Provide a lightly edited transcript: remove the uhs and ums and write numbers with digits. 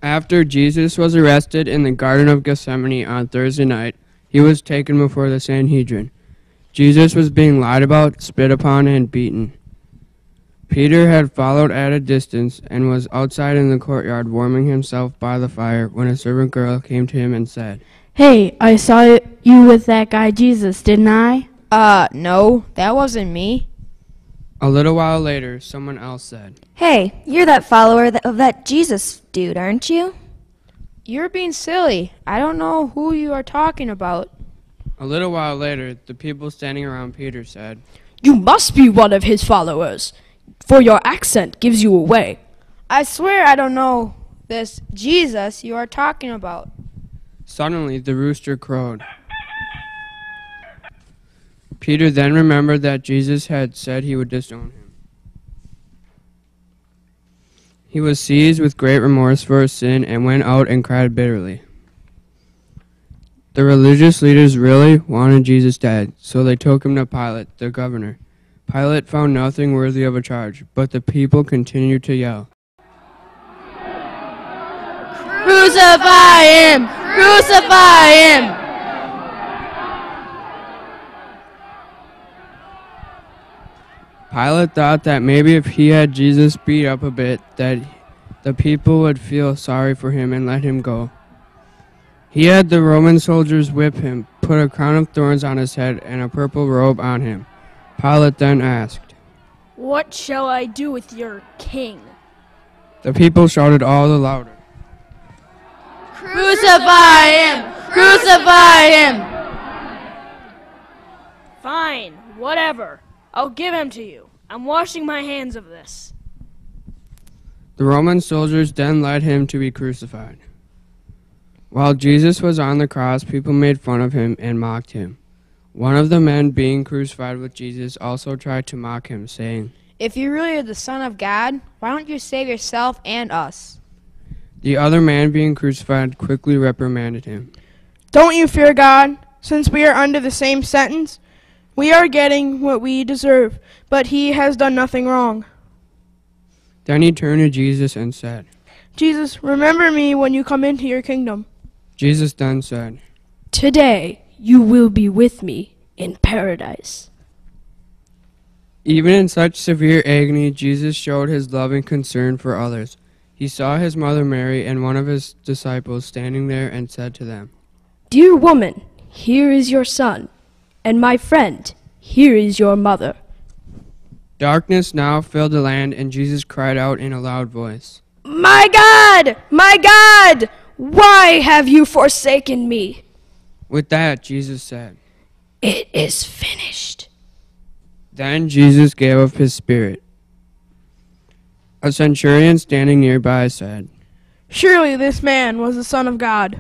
After Jesus was arrested in the Garden of Gethsemane on Thursday night, he was taken before the Sanhedrin. Jesus was being lied about, spit upon, and beaten. Peter had followed at a distance and was outside in the courtyard warming himself by the fire when a servant girl came to him and said, "Hey, I saw you with that guy Jesus, didn't I?" No, that wasn't me. A little while later, someone else said, "Hey, you're that follower of that Jesus dude, aren't you?" You're being silly. I don't know who you are talking about. A little while later, the people standing around Peter said, "You must be one of his followers, for your accent gives you away." I swear I don't know this Jesus you are talking about. Suddenly, the rooster crowed. Peter then remembered that Jesus had said he would disown him. He was seized with great remorse for his sin and went out and cried bitterly. The religious leaders really wanted Jesus dead, so they took him to Pilate, the governor. Pilate found nothing worthy of a charge, but the people continued to yell, Crucify him! Crucify him! Pilate thought that maybe if he had Jesus beat up a bit, that the people would feel sorry for him and let him go. He had the Roman soldiers whip him, put a crown of thorns on his head, and a purple robe on him. Pilate then asked, "What shall I do with your king?" The people shouted all the louder, Crucify him! Crucify him! Fine, whatever. I'll give him to you. I'm washing my hands of this. The Roman soldiers then led him to be crucified. While Jesus was on the cross, people made fun of him and mocked him. One of the men being crucified with Jesus also tried to mock him, saying, If you really are the Son of God, why don't you save yourself and us? The other man being crucified quickly reprimanded him. "Don't you fear God, since we are under the same sentence? We are getting what we deserve, but he has done nothing wrong." Then he turned to Jesus and said, "Jesus, remember me when you come into your kingdom." Jesus then said, Today you will be with me in paradise. Even in such severe agony, Jesus showed his loving concern for others. He saw his mother Mary and one of his disciples standing there and said to them, Dear woman, here is your son, and my friend, here is your mother. Darkness now filled the land, and Jesus cried out in a loud voice, My God! My God! Why have you forsaken me? With that, Jesus said, It is finished. Then Jesus gave up his spirit. A centurion standing nearby said, "Surely this man was the Son of God."